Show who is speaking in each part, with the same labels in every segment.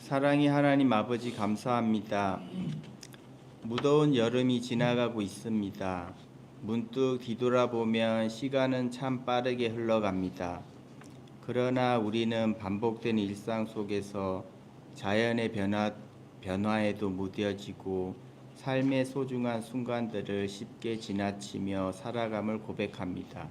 Speaker 1: 사랑의 하나님 아버지 감사합니다. 무더운 여름이 지나가고 있습니다. 문득 뒤돌아보면 시간은 참 빠르게 흘러갑니다. 그러나 우리는 반복된 일상 속에서 자연의 변화에도 무뎌지고 삶의 소중한 순간들을 쉽게 지나치며 살아감을 고백합니다.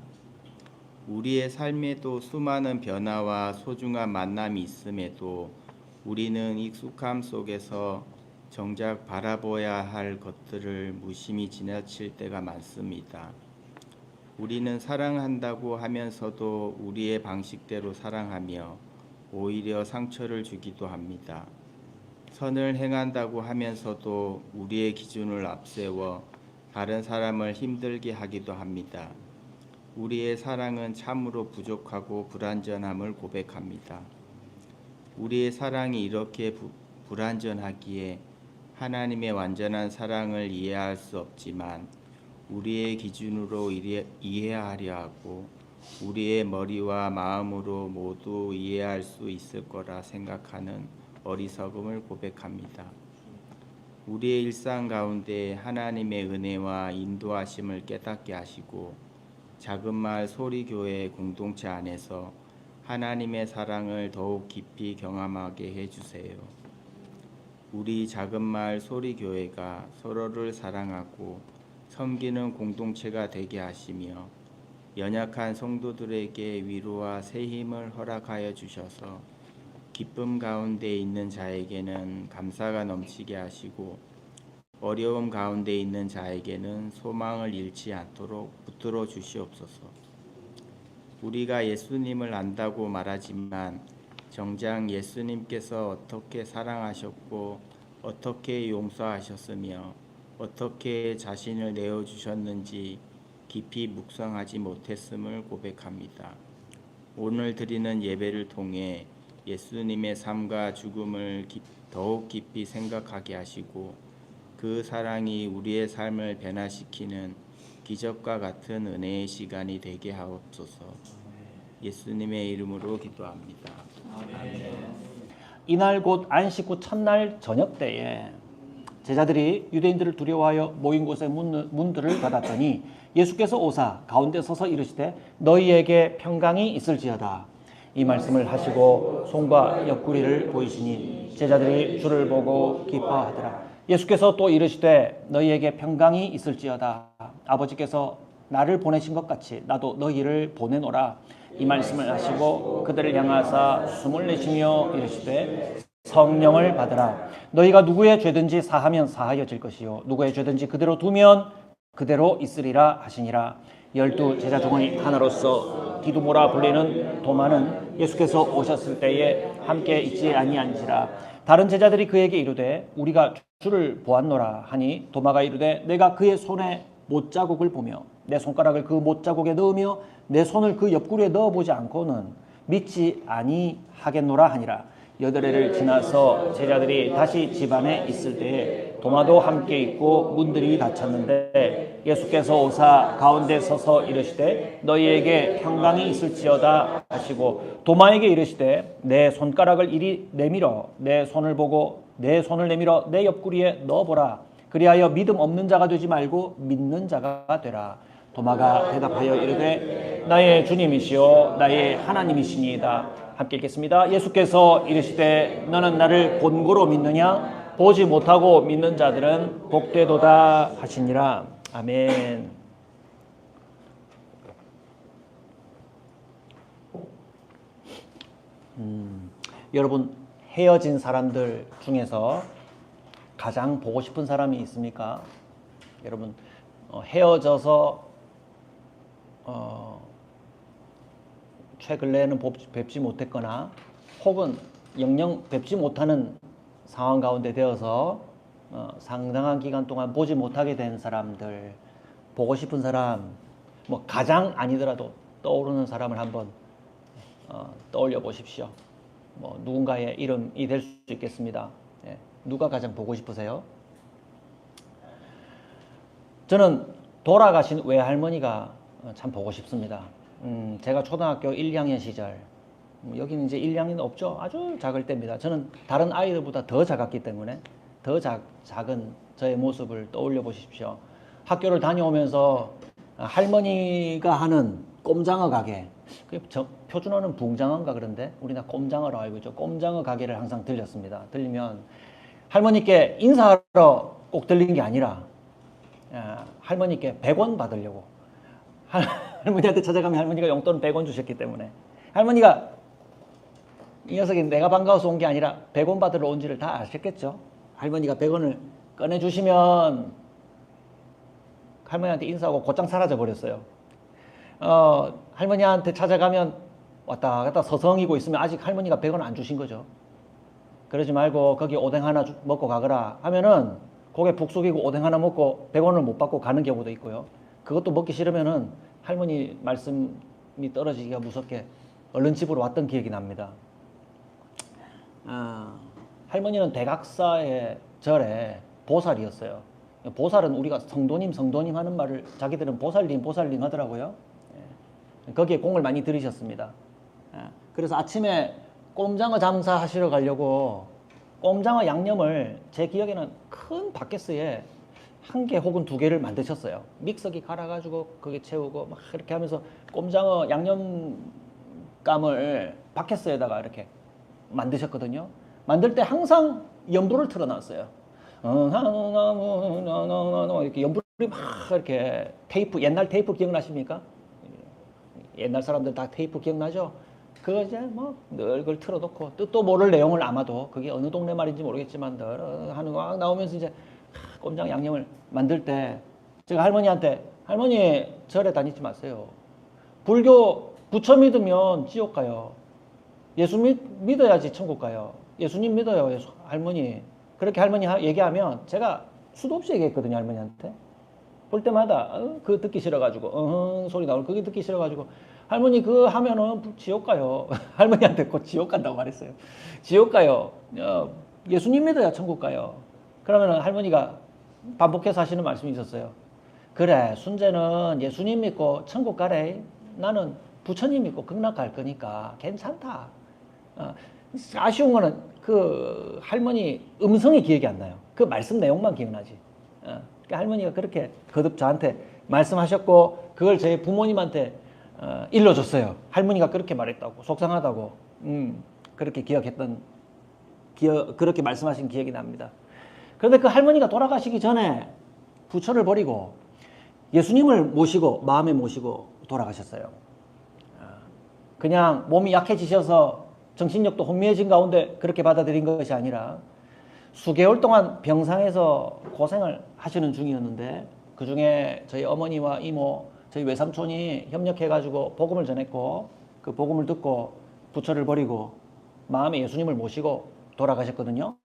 Speaker 1: 우리의 삶에도 수많은 변화와 소중한 만남이 있음에도 우리는 익숙함 속에서 정작 바라보아야 할 것들을 무심히 지나칠 때가 많습니다. 우리는 사랑한다고 하면서도 우리의 방식대로 사랑하며 오히려 상처를 주기도 합니다. 선을 행한다고 하면서도 우리의 기준을 앞세워 다른 사람을 힘들게 하기도 합니다. 우리의 사랑은 참으로 부족하고 불완전함을 고백합니다. 우리의 사랑이 이렇게 불완전하기에 하나님의 완전한 사랑을 이해할 수 없지만 우리의 기준으로 이해하려 하고 우리의 머리와 마음으로 모두 이해할 수 있을 거라 생각하는 어리석음을 고백합니다. 우리의 일상 가운데 하나님의 은혜와 인도하심을 깨닫게 하시고 작은 마을 소리교회 공동체 안에서 하나님의 사랑을 더욱 깊이 경험하게 해주세요. 우리 작은 마을 소리교회가 서로를 사랑하고 섬기는 공동체가 되게 하시며 연약한 성도들에게 위로와 새 힘을 허락하여 주셔서 기쁨 가운데 있는 자에게는 감사가 넘치게 하시고 어려움 가운데 있는 자에게는 소망을 잃지 않도록 붙들어 주시옵소서. 우리가 예수님을 안다고 말하지만 정작 예수님께서 어떻게 사랑하셨고 어떻게 용서하셨으며 어떻게 자신을 내어주셨는지 깊이 묵상하지 못했음을 고백합니다. 오늘 드리는 예배를 통해 예수님의 삶과 죽음을 더욱 깊이 생각하게 하시고 그 사랑이 우리의 삶을 변화시키는 기적과 같은 은혜의 시간이 되게 하옵소서. 예수님의 이름으로 기도합니다. 아멘.
Speaker 2: 이날 곧 안식 후 첫날 저녁 때에 제자들이 유대인들을 두려워하여 모인 곳의 문들을 닫았더니 예수께서 오사 가운데 서서 이르시되 너희에게 평강이 있을지어다. 이 말씀을 하시고 손과 옆구리를 보이시니 제자들이 주를 보고 기뻐하더라. 예수께서 또 이르시되 너희에게 평강이 있을지어다. 아버지께서 나를 보내신 것 같이 나도 너희를 보내노라. 이 말씀을 하시고 그들을 향하사 숨을 내쉬며 이르시되 성령을 받으라. 너희가 누구의 죄든지 사하면 사하여질 것이요 누구의 죄든지 그대로 두면 그대로 있으리라 하시니라. 12 제자 중의 하나로서 디두모라 불리는 도마는 예수께서 오셨을 때에 함께 있지 아니한지라. 다른 제자들이 그에게 이르되 우리가 주를 보았노라 하니 도마가 이르되 내가 그의 손에 못자국을 보며 내 손가락을 그 못자국에 넣으며 내 손을 그 옆구리에 넣어보지 않고는 믿지 아니하겠노라 하니라. 8해를 지나서 제자들이 다시 집안에 있을 때에 도마도 함께 있고 문들이 닫혔는데 예수께서 오사 가운데 서서 이르시되 너희에게 평강이 있을지어다 하시고 도마에게 이르시되 내 손가락을 이리 내밀어 내 손을 보고 내 손을 내밀어 내 옆구리에 넣어보라. 그리하여 믿음 없는 자가 되지 말고 믿는 자가 되라. 도마가 대답하여 이르되 나의 주님이시오 나의 하나님이시니이다. 함께 읽겠습니다. 예수께서 이르시되 너는 나를 본고로 믿느냐? 보지 못하고 믿는 자들은 복되도다 하시니라. 아멘. 여러분 헤어진 사람들 중에서 가장 보고 싶은 사람이 있습니까? 여러분 헤어져서 최근에는 뵙지 못했거나 혹은 영영 뵙지 못하는 상황 가운데 되어서 상당한 기간 동안 보지 못하게 된 사람들, 보고 싶은 사람, 뭐 가장 아니더라도 떠오르는 사람을 한번 떠올려 보십시오. 뭐 누군가의 이름이 될 수 있겠습니다. 예. 누가 가장 보고 싶으세요? 저는 돌아가신 외할머니가 참 보고 싶습니다. 제가 초등학교 1, 2학년 시절 여기는 이제 1, 2학년 없죠. 아주 작을 때입니다. 저는 다른 아이들보다 더 작았기 때문에 더 작은 저의 모습을 떠올려 보십시오. 학교를 다녀오면서 할머니가 하는 꼼장어 가게, 표준어는 붕장어인가 그런데 우리나 꼼장어로 알고 있죠. 꼼장어 가게를 항상 들렸습니다. 들리면 할머니께 인사하러 꼭 들린 게 아니라 할머니께 100원 받으려고, 할머니한테 찾아가면 할머니가 용돈 100원 주셨기 때문에 할머니가 이 녀석이 내가 반가워서 온 게 아니라 100원 받으러 온지를 다 아셨겠죠. 할머니가 100원을 꺼내주시면 할머니한테 인사하고 곧장 사라져 버렸어요. 할머니한테 찾아가면 왔다 갔다 서성이고 있으면 아직 할머니가 100원 안 주신 거죠. 그러지 말고 거기 오뎅 하나 먹고 가거라 하면은 고개 푹 숙이고 오뎅 하나 먹고 100원을 못 받고 가는 경우도 있고요. 그것도 먹기 싫으면은 할머니 말씀이 떨어지기가 무섭게 얼른 집으로 왔던 기억이 납니다. 할머니는 대각사의 절에 보살이었어요. 보살은 우리가 성도님 하는 말을 자기들은 보살님 하더라고요. 거기에 공을 많이 들이셨습니다. 그래서 아침에 꼼장어 장사하시러 가려고 꼼장어 양념을 제 기억에는 큰 바켓스에 1개 혹은 2개를 만드셨어요. 믹서기 갈아가지고 거기 채우고 막 이렇게 하면서 꼼장어 양념감을 바켓스에다가 이렇게 만드셨거든요. 만들 때 항상 연불을 틀어놨어요. 이렇게 연불이 막 이렇게 테이프, 옛날 테이프 기억나십니까? 옛날 사람들 다 테이프 기억나죠? 그거 이제 뭐 늘 그걸 틀어놓고 뜻도 모를 내용을 아마도 그게 어느 동네 말인지 모르겠지만 늘 하는 거 막 나오면서 이제 꼼장 양념을 만들 때 제가 할머니한테 할머니 절에 다니지 마세요. 불교 부처 믿으면 지옥 가요. 예수 믿어야지 천국 가요. 예수님 믿어요. 할머니. 그렇게 할머니 얘기하면 제가 수도 없이 얘기했거든요. 할머니한테. 볼 때마다 그거 듣기 싫어가지고 소리 나오고 그게 듣기 싫어가지고 할머니 그거 하면은 지옥 가요. 할머니한테 곧 지옥 간다고 말했어요. 지옥 가요. 예수님 믿어야 천국 가요. 그러면은 할머니가 반복해서 하시는 말씀이 있었어요. 그래 순재는 예수님 믿고 천국 가래. 나는 부처님 믿고 극락 갈 거니까 괜찮다. 아쉬운 거는 그 할머니 음성이 기억이 안 나요. 그 말씀 내용만 기억나지. 그러니까 할머니가 그렇게 거듭 저한테 말씀하셨고 그걸 제 부모님한테 일러줬어요. 할머니가 그렇게 말했다고 속상하다고 그렇게 그렇게 말씀하신 기억이 납니다. 그런데 그 할머니가 돌아가시기 전에 부처를 버리고 예수님을 모시고 마음에 모시고 돌아가셨어요. 그냥 몸이 약해지셔서 정신력도 혼미해진 가운데 그렇게 받아들인 것이 아니라 수개월 동안 병상에서 고생을 하시는 중이었는데 그 중에 저희 어머니와 이모, 저희 외삼촌이 협력해가지고 복음을 전했고 그 복음을 듣고 부처를 버리고 마음에 예수님을 모시고 돌아가셨거든요.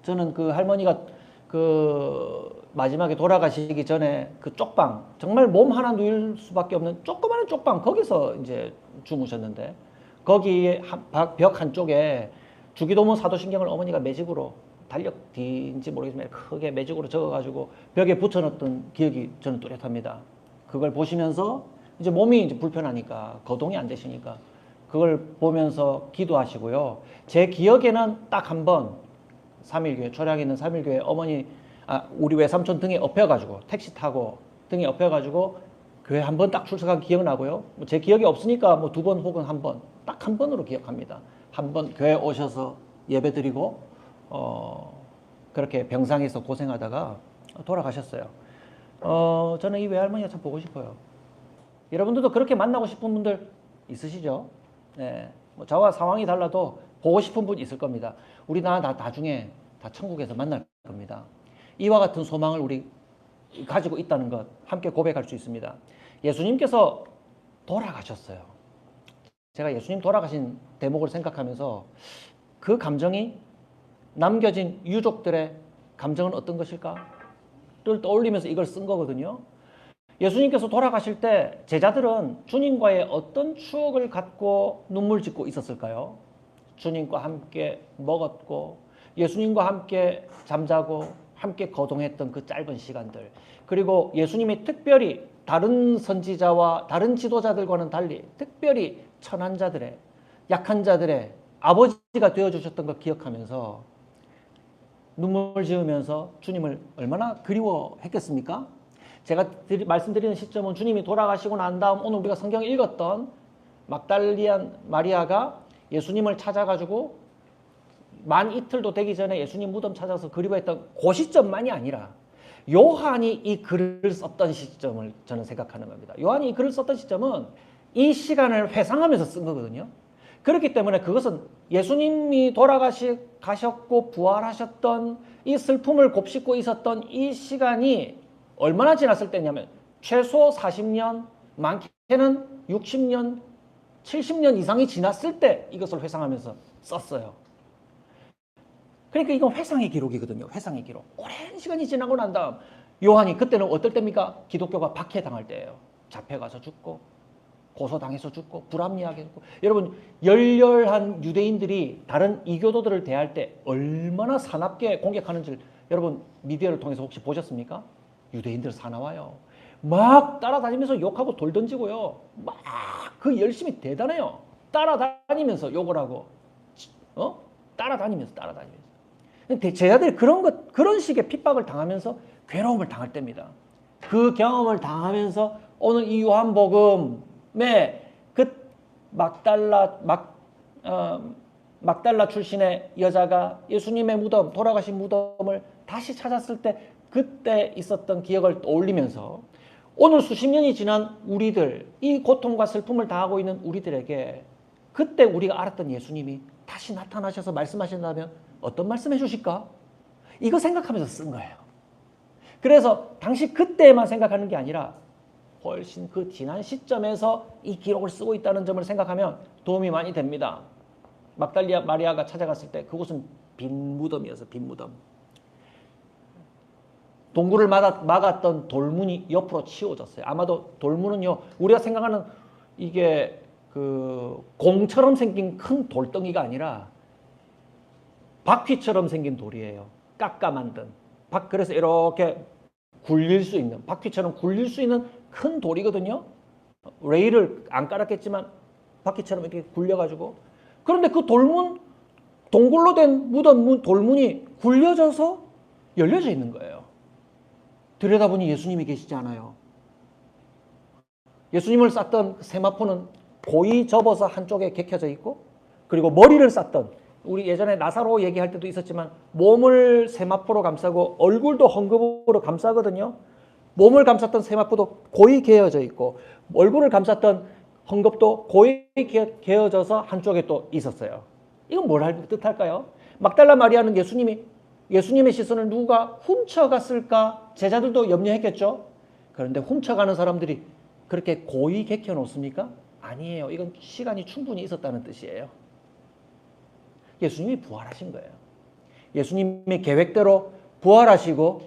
Speaker 2: 저는 그 할머니가 그 마지막에 돌아가시기 전에 그 쪽방, 정말 몸 하나 누일 수밖에 없는 조그마한 쪽방 거기서 이제 주무셨는데 거기에 벽 한쪽에 주기도문 사도신경을 어머니가 매직으로 달력 뒤인지 모르겠지만 크게 매직으로 적어가지고 벽에 붙여놓던 기억이 저는 뚜렷합니다. 그걸 보시면서 이제 몸이 이제 불편하니까 거동이 안 되시니까 그걸 보면서 기도하시고요. 제 기억에는 딱 한 번 삼일교회 초량에 있는 삼일교회 어머니 우리 외삼촌 등에 업혀가지고 택시 타고 등에 업혀가지고 교회 한 번 딱 출석한 기억나고요. 제 기억이 없으니까 뭐 2번 혹은 한 번, 딱 한 번으로 기억합니다. 한 번 교회 오셔서 예배드리고 그렇게 병상에서 고생하다가 돌아가셨어요. 저는 이 외할머니가 참 보고 싶어요. 여러분들도 그렇게 만나고 싶은 분들 있으시죠? 네, 뭐 저와 상황이 달라도 보고 싶은 분 있을 겁니다. 우리 나중에 다 천국에서 만날 겁니다. 이와 같은 소망을 우리 가지고 있다는 것 함께 고백할 수 있습니다. 예수님께서 돌아가셨어요. 제가 예수님 돌아가신 대목을 생각하면서 그 감정이 남겨진 유족들의 감정은 어떤 것일까를 떠올리면서 이걸 쓴 거거든요. 예수님께서 돌아가실 때 제자들은 주님과의 어떤 추억을 갖고 눈물 짓고 있었을까요? 주님과 함께 먹었고 예수님과 함께 잠자고 함께 거동했던 그 짧은 시간들, 그리고 예수님이 특별히 다른 선지자와 다른 지도자들과는 달리 특별히 천한 자들의 약한 자들의 아버지가 되어주셨던 걸 기억하면서 눈물 지으면서 주님을 얼마나 그리워했겠습니까? 제가 말씀드리는 시점은 주님이 돌아가시고 난 다음 오늘 우리가 성경 읽었던 막달리안 마리아가 예수님을 찾아가지고 만 이틀도 되기 전에 예수님 무덤 찾아서 그리워했던 그 시점만이 아니라 요한이 이 글을 썼던 시점을 저는 생각하는 겁니다. 요한이 이 글을 썼던 시점은 이 시간을 회상하면서 쓴 거거든요. 그렇기 때문에 그것은 예수님이 돌아가셨고 부활하셨던 이 슬픔을 곱씹고 있었던 이 시간이 얼마나 지났을 때냐면 최소 40년, 많게는 60년, 70년 이상이 지났을 때 이것을 회상하면서 썼어요. 그러니까 이건 회상의 기록이거든요. 회상의 기록. 오랜 시간이 지나고 난 다음 요한이 그때는 어떨 때입니까? 기독교가 박해당할 때예요. 잡혀가서 죽고 고소당해서 죽고 불합리하게 죽고. 여러분 열렬한 유대인들이 다른 이교도들을 대할 때 얼마나 사납게 공격하는지를 여러분 미디어를 통해서 혹시 보셨습니까? 유대인들 사나워요. 막 따라다니면서 욕하고 돌 던지고요. 막 그 열심히 대단해요. 따라다니면서 욕을 하고 따라다니면서. 제자들이 그런 식의 핍박을 당하면서 괴로움을 당할 때입니다. 그 경험을 당하면서 오늘 이 요한복음에 그 막달라 출신의 여자가 예수님의 무덤, 돌아가신 무덤을 다시 찾았을 때 그때 있었던 기억을 떠올리면서 오늘 수십 년이 지난 우리들, 이 고통과 슬픔을 당하고 있는 우리들에게 그때 우리가 알았던 예수님이 다시 나타나셔서 말씀하신다면 어떤 말씀 해주실까? 이거 생각하면서 쓴 거예요. 그래서 당시 그때만 생각하는 게 아니라 훨씬 그 지난 시점에서 이 기록을 쓰고 있다는 점을 생각하면 도움이 많이 됩니다. 막달리아 마리아가 찾아갔을 때 그곳은 빈 무덤이었어요. 빈 무덤. 동굴을 막았던 돌문이 옆으로 치워졌어요. 아마도 돌문은요, 우리가 생각하는 이게 그 공처럼 생긴 큰 돌덩이가 아니라 바퀴처럼 생긴 돌이에요. 깎아 만든. 그래서 이렇게 굴릴 수 있는, 바퀴처럼 굴릴 수 있는 큰 돌이거든요. 레일을 안 깔았겠지만 바퀴처럼 이렇게 굴려가지고. 그런데 그 돌문, 동굴로 된 무덤 돌문이 굴려져서 열려져 있는 거예요. 들여다보니 예수님이 계시지 않아요. 예수님을 쌌던 세마포는 고이 접어서 한쪽에 개켜져 있고, 그리고 머리를 쌌던, 우리 예전에 나사로 얘기할 때도 있었지만 몸을 세마포로 감싸고 얼굴도 헝겊으로 감싸거든요. 몸을 감쌌던 세마포도 고이 개어져 있고 얼굴을 감쌌던 헝겊도 고이 개어져서 한쪽에 또 있었어요. 이건 뭘 뜻할까요? 막달라 마리아는 예수님의 시선을 누가 훔쳐갔을까? 제자들도 염려했겠죠. 그런데 훔쳐가는 사람들이 그렇게 고이 개켜 놓습니까? 아니에요. 이건 시간이 충분히 있었다는 뜻이에요. 예수님이 부활하신 거예요. 예수님의 계획대로 부활하시고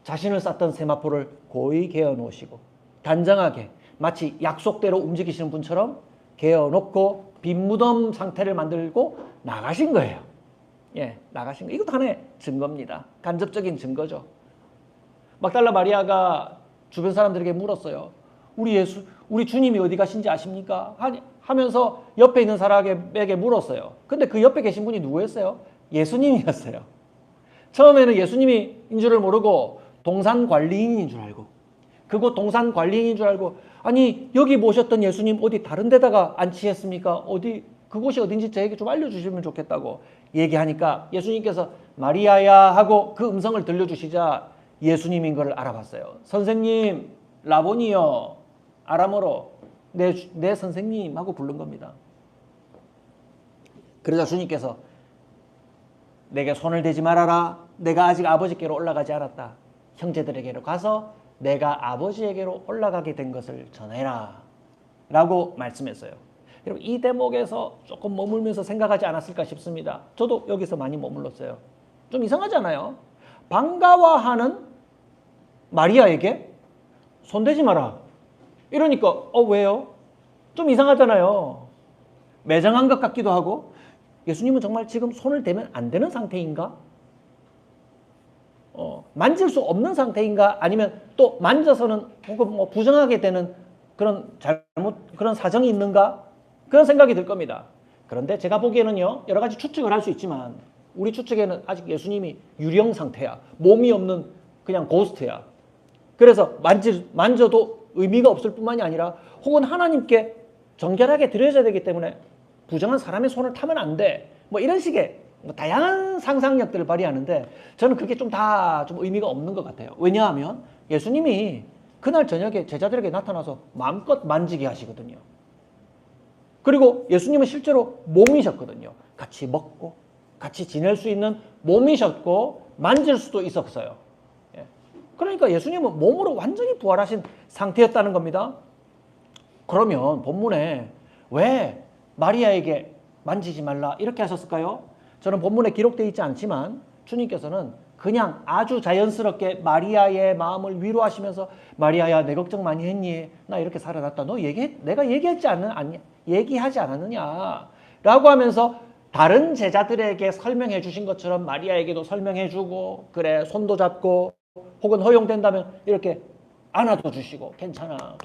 Speaker 2: 자신을 쌌던 세마포를 고이 개어 놓으시고 단정하게 마치 약속대로 움직이시는 분처럼 개어 놓고 빈 무덤 상태를 만들고 나가신 거예요. 예, 나가신 거. 이것도 하나의 증거입니다. 간접적인 증거죠. 막달라 마리아가 주변 사람들에게 물었어요. 우리 주님이 어디 가신지 아십니까? 하면서 옆에 있는 사람에게 물었어요. 근데 그 옆에 계신 분이 누구였어요? 예수님이었어요. 처음에는 예수님인 줄을 모르고 동산 관리인인 줄 알고, 그곳 동산 관리인인 줄 알고, 아니 여기 모셨던 예수님 어디 다른 데다가 안치했습니까? 그곳이 어딘지 저에게 좀 알려주시면 좋겠다고 얘기하니까 예수님께서 마리아야 하고 그 음성을 들려주시자 예수님인 걸 알아봤어요. 선생님, 라보니요. 아람어로 내 선생님 하고 부른 겁니다. 그러자 주님께서 내게 손을 대지 말아라. 내가 아직 아버지께로 올라가지 않았다. 형제들에게로 가서 내가 아버지에게로 올라가게 된 것을 전해라. 라고 말씀했어요. 여러분 이 대목에서 조금 머물면서 생각하지 않았을까 싶습니다. 저도 여기서 많이 머물렀어요. 좀 이상하잖아요. 반가워하는 마리아에게 손대지 마라. 이러니까 왜요? 좀 이상하잖아요. 매정한 것 같기도 하고 예수님은 정말 지금 손을 대면 안 되는 상태인가? 만질 수 없는 상태인가? 아니면 또 만져서는 혹은 부정하게 되는 그런 사정이 있는가? 그런 생각이 들 겁니다. 그런데 제가 보기에는요, 여러 가지 추측을 할 수 있지만 우리 추측에는 아직 예수님이 유령 상태야. 몸이 없는 그냥 고스트야. 그래서 만져도 의미가 없을 뿐만이 아니라 혹은 하나님께 정결하게 드려져야 되기 때문에 부정한 사람의 손을 타면 안 돼. 뭐 이런 식의 다양한 상상력들을 발휘하는데 저는 그게 좀 다 좀 의미가 없는 것 같아요. 왜냐하면 예수님이 그날 저녁에 제자들에게 나타나서 마음껏 만지게 하시거든요. 그리고 예수님은 실제로 몸이셨거든요. 같이 먹고 같이 지낼 수 있는 몸이셨고 만질 수도 있었어요. 예. 그러니까 예수님은 몸으로 완전히 부활하신 상태였다는 겁니다. 그러면 본문에 왜 마리아에게 만지지 말라 이렇게 하셨을까요? 저는 본문에 기록되어 있지 않지만 주님께서는 그냥 아주 자연스럽게 마리아의 마음을 위로하시면서 마리아야 내 걱정 많이 했니? 나 이렇게 살아났다. 내가 얘기하지 않았느냐? 라고 하면서 다른 제자들에게 설명해 주신 것처럼 마리아에게도 설명해 주고 그래 손도 잡고 혹은 허용된다면 이렇게 안아도 주시고 괜찮아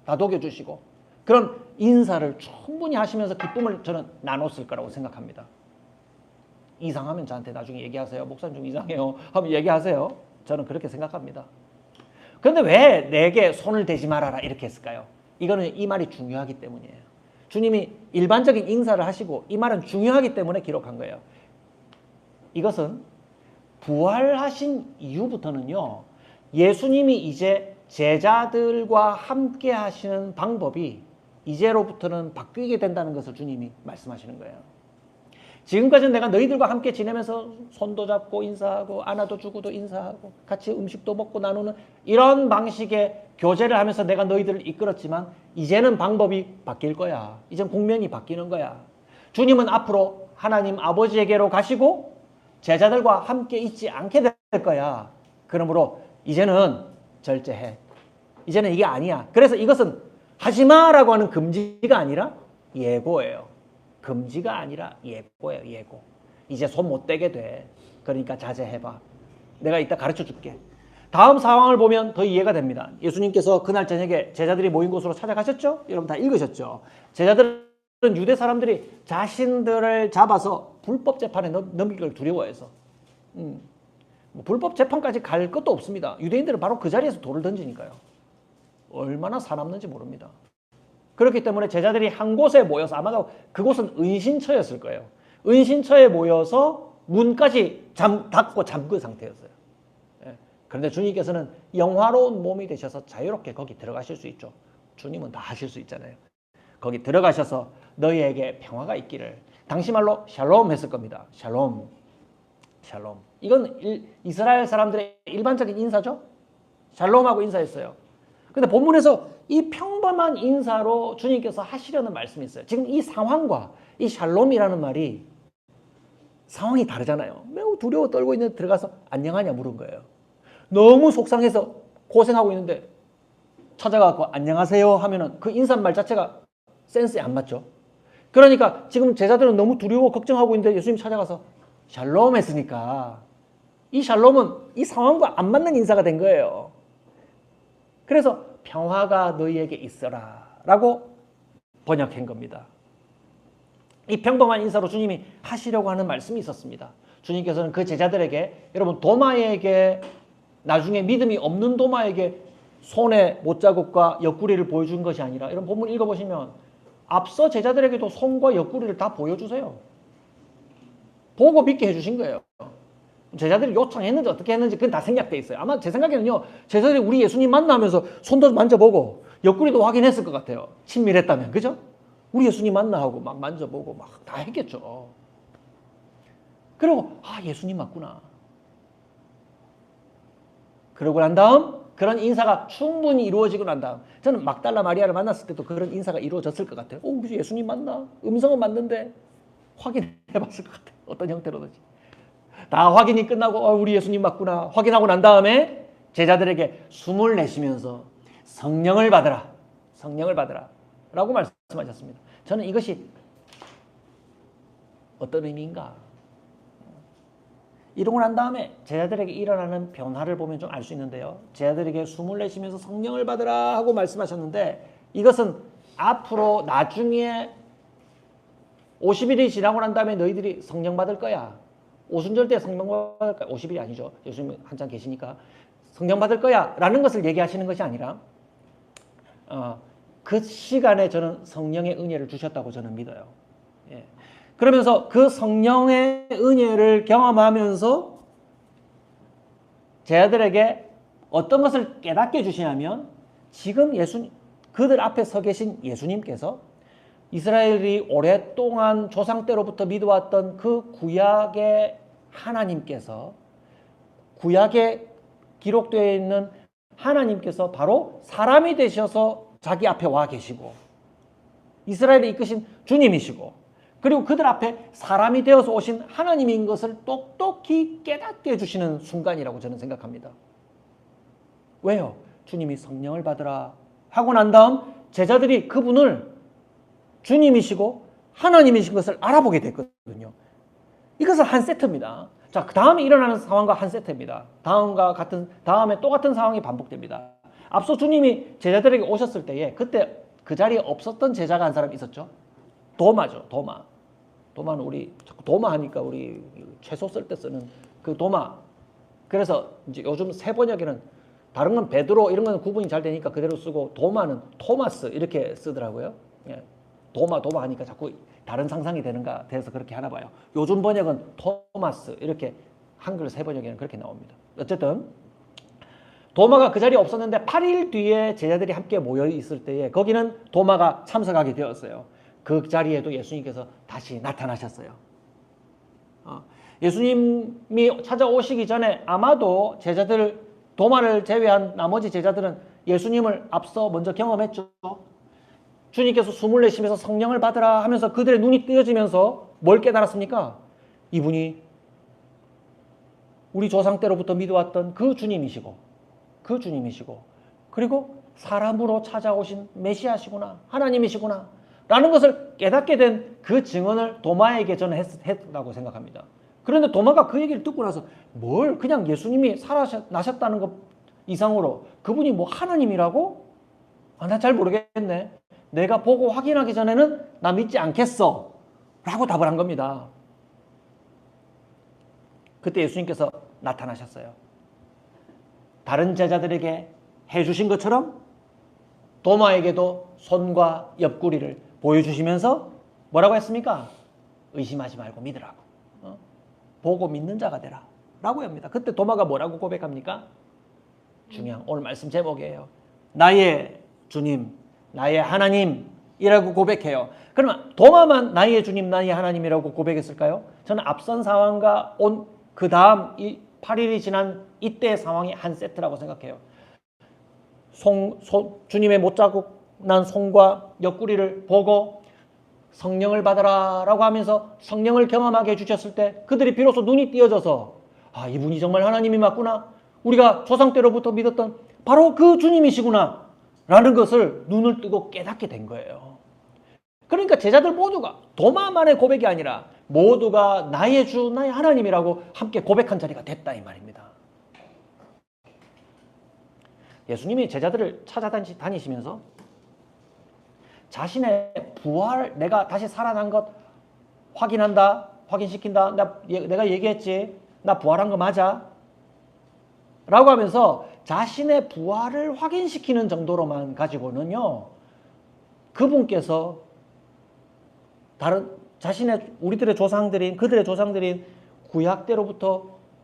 Speaker 2: 다독여 주시고 그런 인사를 충분히 하시면서 기쁨을 저는 나눴을 거라고 생각합니다. 이상하면 저한테 나중에 얘기하세요. 목사님 좀 이상해요 하면 얘기하세요. 저는 그렇게 생각합니다. 그런데 왜 내게 손을 대지 말아라 이렇게 했을까요? 이거는 이 말이 중요하기 때문이에요. 주님이 일반적인 인사를 하시고 이 말은 중요하기 때문에 기록한 거예요. 이것은 부활하신 이후부터는요. 예수님이 이제 제자들과 함께 하시는 방법이 이제로부터는 바뀌게 된다는 것을 주님이 말씀하시는 거예요. 지금까지는 내가 너희들과 함께 지내면서 손도 잡고 인사하고 안아도 주고도 인사하고 같이 음식도 먹고 나누는 이런 방식의 교제를 하면서 내가 너희들을 이끌었지만 이제는 방법이 바뀔 거야. 이젠 국면이 바뀌는 거야. 주님은 앞으로 하나님 아버지에게로 가시고 제자들과 함께 있지 않게 될 거야. 그러므로 이제는 절제해. 이제는 이게 아니야. 그래서 이것은 하지마라고 하는 금지가 아니라 예고예요. 금지가 아니라 예고예요. 예고. 이제 손 못 대게 돼. 그러니까 자제해봐. 내가 이따 가르쳐 줄게. 다음 상황을 보면 더 이해가 됩니다. 예수님께서 그날 저녁에 제자들이 모인 곳으로 찾아가셨죠? 여러분 다 읽으셨죠? 제자들은 유대 사람들이 자신들을 잡아서 불법 재판에 넘길 걸 두려워해서 불법 재판까지 갈 것도 없습니다. 유대인들은 바로 그 자리에서 돌을 던지니까요. 얼마나 사납는지 모릅니다. 그렇기 때문에 제자들이 한 곳에 모여서 아마도 그곳은 은신처였을 거예요. 은신처에 모여서 문까지 닫고 잠근 상태였어요. 그런데 주님께서는 영화로운 몸이 되셔서 자유롭게 거기 들어가실 수 있죠. 주님은 다 하실 수 있잖아요. 거기 들어가셔서 너희에게 평화가 있기를. 당시 말로 샬롬 했을 겁니다. 샬롬. 샬롬. 이건 이스라엘 사람들의 일반적인 인사죠. 샬롬하고 인사했어요. 근데 본문에서 이 평범한 인사로 주님께서 하시려는 말씀이 있어요. 지금 이 상황과 이 샬롬이라는 말이 상황이 다르잖아요. 매우 두려워 떨고 있는데 들어가서 안녕하냐 물은 거예요. 너무 속상해서 고생하고 있는데 찾아가고 안녕하세요 하면은 그 인사말 자체가 센스에 안 맞죠. 그러니까 지금 제자들은 너무 두려워 걱정하고 있는데 예수님 찾아가서 샬롬 했으니까 이 샬롬은 이 상황과 안 맞는 인사가 된 거예요. 그래서 평화가 너희에게 있어라 라고 번역한 겁니다. 이 평범한 인사로 주님이 하시려고 하는 말씀이 있었습니다. 주님께서는 그 제자들에게 여러분 도마에게 나중에 믿음이 없는 도마에게 손에 못자국과 옆구리를 보여준 것이 아니라 이런 본문 읽어보시면 앞서 제자들에게도 손과 옆구리를 다 보여주세요. 보고 믿게 해주신 거예요. 제자들이 요청했는지 어떻게 했는지 그건 다 생략돼 있어요. 아마 제 생각에는요. 제자들이 우리 예수님 만나면서 손도 만져보고 옆구리도 확인했을 것 같아요. 친밀했다면. 그죠? 우리 예수님 만나 하고 막 만져보고 막 다 했겠죠. 그리고 예수님 맞구나. 그러고 난 다음 그런 인사가 충분히 이루어지고 난 다음 저는 막달라 마리아를 만났을 때도 그런 인사가 이루어졌을 것 같아요. 우리 예수님 맞나? 음성은 맞는데 확인해봤을 것 같아요. 어떤 형태로든지. 다 확인이 끝나고 우리 예수님 맞구나 확인하고 난 다음에 제자들에게 숨을 내쉬면서 성령을 받으라. 성령을 받으라. 라고 말씀하셨습니다. 저는 이것이 어떤 의미인가? 이러고 난 다음에 제자들에게 일어나는 변화를 보면 좀 알 수 있는데요. 제자들에게 숨을 내쉬면서 성령을 받으라 하고 말씀하셨는데 이것은 앞으로 나중에 50일이 지나고 난 다음에 너희들이 성령 받을 거야. 오순절 때 성령 받을 거야. 50일이 아니죠. 예수님 한참 계시니까. 성령 받을 거야. 라는 것을 얘기하시는 것이 아니라 그 시간에 저는 성령의 은혜를 주셨다고 저는 믿어요. 예. 그러면서 그 성령의 은혜를 경험하면서 제 아들에게 어떤 것을 깨닫게 해주시냐면 지금 그들 앞에 서 계신 예수님께서 이스라엘이 오랫동안 조상 때로부터 믿어왔던 그 구약의 하나님께서 구약에 기록되어 있는 하나님께서 바로 사람이 되셔서 자기 앞에 와 계시고 이스라엘을 이끄신 주님이시고 그리고 그들 앞에 사람이 되어서 오신 하나님인 것을 똑똑히 깨닫게 해주시는 순간이라고 저는 생각합니다. 왜요? 주님이 성령을 받으라 하고 난 다음 제자들이 그분을 주님이시고 하나님이신 것을 알아보게 됐거든요. 이것은 한 세트입니다. 자, 그 다음에 일어나는 상황과 한 세트입니다. 다음에 또 같은 상황이 반복됩니다. 앞서 주님이 제자들에게 오셨을 때에 그때 그 자리에 없었던 제자가 한 사람 있었죠. 도마죠. 도마는 우리 자꾸 도마 하니까 우리 채소 쓸 때 쓰는 그 도마. 그래서 이제 요즘 새 번역에는 다른 건 베드로 이런 건 구분이 잘 되니까 그대로 쓰고 도마는 토마스 이렇게 쓰더라고요. 예. 도마 하니까 자꾸 다른 상상이 되는가 돼서 그렇게 하나 봐요. 요즘 번역은 토마스 이렇게 한글 새 번역에는 그렇게 나옵니다. 어쨌든 도마가 그 자리에 없었는데 8일 뒤에 제자들이 함께 모여 있을 때에 거기는 도마가 참석하게 되었어요. 그 자리에도 예수님께서 다시 나타나셨어요. 예수님이 찾아오시기 전에 아마도 제자들 도마를 제외한 나머지 제자들은 예수님을 앞서 먼저 경험했죠. 주님께서 숨을 내쉬면서 성령을 받으라 하면서 그들의 눈이 뜨여지면서 뭘 깨달았습니까? 이분이 우리 조상 때로부터 믿어왔던 그 주님이시고 그리고 사람으로 찾아오신 메시아시구나 하나님이시구나 라는 것을 깨닫게 된 그 증언을 도마에게 저는 했다고 생각합니다. 그런데 도마가 그 얘기를 듣고 나서 뭘 그냥 예수님이 살아나셨다는 것 이상으로 그분이 뭐 하나님이라고? 나 잘 모르겠네. 내가 보고 확인하기 전에는 나 믿지 않겠어 라고 답을 한 겁니다. 그때 예수님께서 나타나셨어요. 다른 제자들에게 해주신 것처럼 도마에게도 손과 옆구리를 보여주시면서 뭐라고 했습니까? 의심하지 말고 믿으라고. 보고 믿는 자가 되라 라고 합니다. 그때 도마가 뭐라고 고백합니까? 중요한 오늘 말씀 제목이에요. 나의 주님, 나의 하나님이라고 고백해요. 그러면 도마만 나의 주님, 나의 하나님이라고 고백했을까요? 저는 앞선 상황과 그 다음 8일이 지난 이때의 상황이 한 세트라고 생각해요. 주님의 못자국 난 손과 옆구리를 보고 성령을 받아라 라고 하면서 성령을 경험하게 해주셨을 때 그들이 비로소 눈이 띄어져서 이분이 정말 하나님이 맞구나. 우리가 조상 때로부터 믿었던 바로 그 주님이시구나 라는 것을 눈을 뜨고 깨닫게 된 거예요. 그러니까 제자들 모두가 도마만의 고백이 아니라 모두가 나의 주, 나의 하나님이라고 함께 고백한 자리가 됐다 이 말입니다. 예수님이 제자들을 찾아다니시면서 자신의 부활, 내가 다시 살아난 것 확인시킨다. 내가 얘기했지. 나 부활한 거 맞아. 라고 하면서 자신의 부활을 확인시키는 정도로만 가지고는요. 그분께서 그들의 조상들인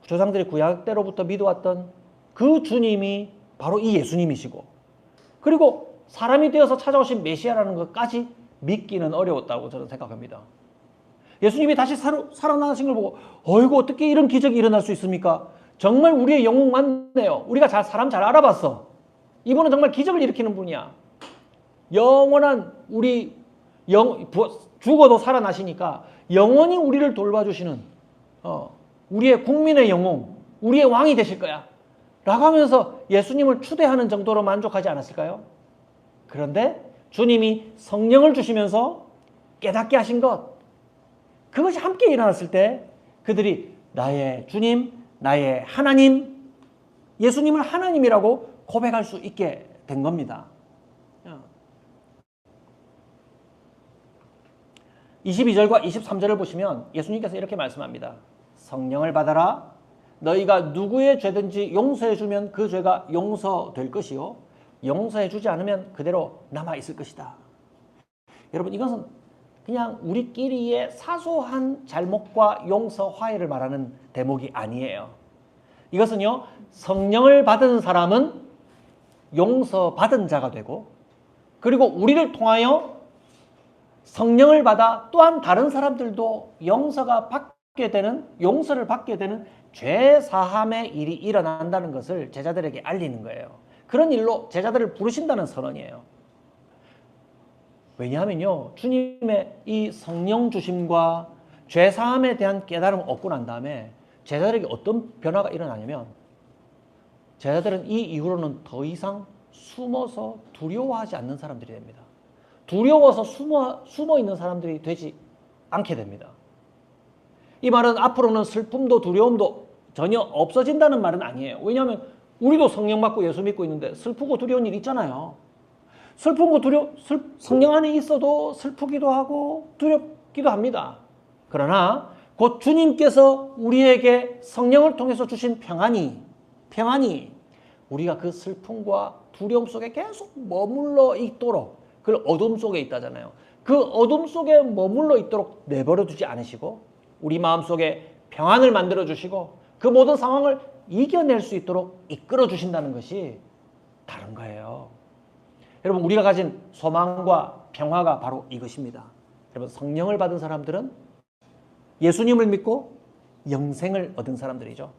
Speaker 2: 조상들이 구약대로부터 믿어왔던 그 주님이 바로 이 예수님이시고 그리고 사람이 되어서 찾아오신 메시아라는 것까지 믿기는 어려웠다고 저는 생각합니다. 예수님이 다시 살아나신 걸 보고 어이구 어떻게 이런 기적이 일어날 수 있습니까? 정말 우리의 영웅 맞네요. 우리가 사람 잘 알아봤어. 이분은 정말 기적을 일으키는 분이야. 영원한 죽어도 살아나시니까 영원히 우리를 돌봐주시는 우리의 국민의 영웅, 우리의 왕이 되실 거야 라고 하면서 예수님을 추대하는 정도로 만족하지 않았을까요? 그런데 주님이 성령을 주시면서 깨닫게 하신 것, 그것이 함께 일어났을 때 그들이 나의 주님, 나의 하나님, 예수님을 하나님이라고 고백할 수 있게 된 겁니다. 22절과 23절을 보시면 예수님께서 이렇게 말씀합니다. 성령을 받아라. 너희가 누구의 죄든지 용서해 주면 그 죄가 용서될 것이요 용서해 주지 않으면 그대로 남아 있을 것이다. 여러분, 이것은 그냥 우리끼리의 사소한 잘못과 용서, 화해를 말하는 대목이 아니에요. 이것은요, 성령을 받은 사람은 용서받은 자가 되고, 그리고 우리를 통하여 성령을 받아 또한 다른 사람들도 용서를 받게 되는 죄 사함의 일이 일어난다는 것을 제자들에게 알리는 거예요. 그런 일로 제자들을 부르신다는 선언이에요. 왜냐하면요, 주님의 이 성령 주심과 죄 사함에 대한 깨달음을 얻고 난 다음에 제자들에게 어떤 변화가 일어나냐면, 제자들은 이 이후로는 더 이상 숨어서 두려워하지 않는 사람들이 됩니다. 두려워서 숨어 있는 사람들이 되지 않게 됩니다. 이 말은 앞으로는 슬픔도 두려움도 전혀 없어진다는 말은 아니에요. 왜냐하면 우리도 성령 받고 예수 믿고 있는데 슬프고 두려운 일 있잖아요. 슬프고 성령 안에 있어도 슬프기도 하고 두렵기도 합니다. 그러나 곧 주님께서 우리에게 성령을 통해서 주신 평안이 우리가 그 슬픔과 두려움 속에 계속 머물러 있도록, 그 어둠 속에 있다잖아요. 그 어둠 속에 머물러 있도록 내버려 두지 않으시고 우리 마음속에 평안을 만들어 주시고 그 모든 상황을 이겨낼 수 있도록 이끌어 주신다는 것이 다른 거예요. 여러분, 우리가 가진 소망과 평화가 바로 이것입니다. 여러분, 성령을 받은 사람들은 예수님을 믿고 영생을 얻은 사람들이죠.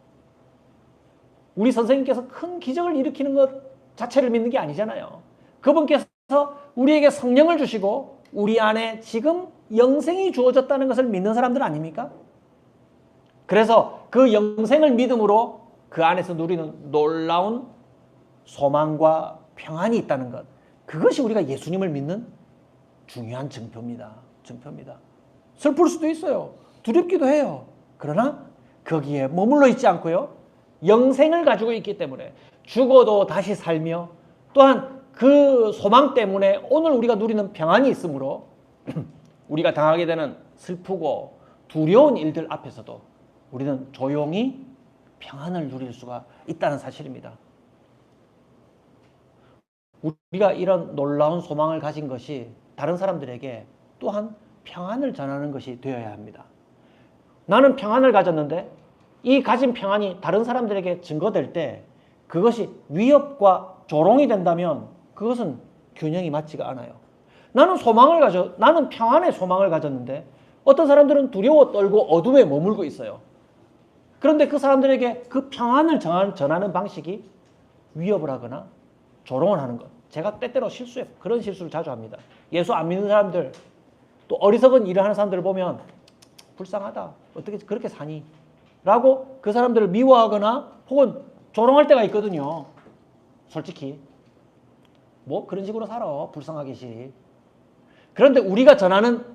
Speaker 2: 우리 선생님께서 큰 기적을 일으키는 것 자체를 믿는 게 아니잖아요. 그분께서 우리에게 성령을 주시고 우리 안에 지금 영생이 주어졌다는 것을 믿는 사람들 아닙니까? 그래서 그 영생을 믿음으로 그 안에서 누리는 놀라운 소망과 평안이 있다는 것, 그것이 우리가 예수님을 믿는 중요한 증표입니다. 슬플 수도 있어요. 두렵기도 해요. 그러나 거기에 머물러 있지 않고요, 영생을 가지고 있기 때문에 죽어도 다시 살며 또한 그 소망 때문에 오늘 우리가 누리는 평안이 있으므로 우리가 당하게 되는 슬프고 두려운 일들 앞에서도 우리는 조용히 평안을 누릴 수가 있다는 사실입니다. 우리가 이런 놀라운 소망을 가진 것이 다른 사람들에게 또한 평안을 전하는 것이 되어야 합니다. 나는 평안을 가졌는데 이 가진 평안이 다른 사람들에게 증거될 때 그것이 위협과 조롱이 된다면 그것은 균형이 맞지가 않아요. 나는 평안의 소망을 가졌는데 어떤 사람들은 두려워 떨고 어둠에 머물고 있어요. 그런데 그 사람들에게 그 평안을 전하는 방식이 위협을 하거나 조롱을 하는 것. 제가 때때로 그런 실수를 자주 합니다. 예수 안 믿는 사람들, 또 어리석은 일을 하는 사람들을 보면 불쌍하다, 어떻게 그렇게 사니? 라고 그 사람들을 미워하거나 혹은 조롱할 때가 있거든요. 솔직히 뭐 그런 식으로 살아, 불쌍하겠지. 그런데 우리가 전하는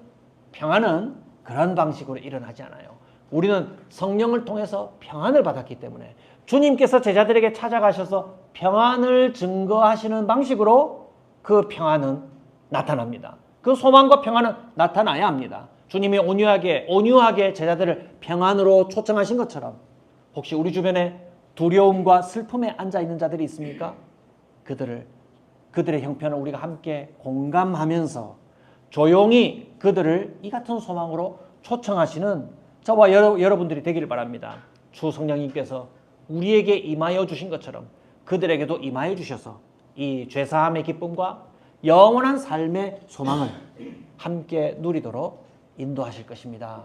Speaker 2: 평안은 그런 방식으로 일어나지 않아요. 우리는 성령을 통해서 평안을 받았기 때문에 주님께서 제자들에게 찾아가셔서 평안을 증거하시는 방식으로 그 평안은 나타납니다. 그 소망과 평안은 나타나야 합니다. 주님이 온유하게 제자들을 평안으로 초청하신 것처럼 혹시 우리 주변에 두려움과 슬픔에 앉아있는 자들이 있습니까? 그들의 형편을 우리가 함께 공감하면서 조용히 그들을 이 같은 소망으로 초청하시는 저와 여러분들이 되기를 바랍니다. 주 성령님께서 우리에게 임하여 주신 것처럼 그들에게도 임하여 주셔서 이 죄사함의 기쁨과 영원한 삶의 소망을 함께 누리도록 인도하실 것입니다.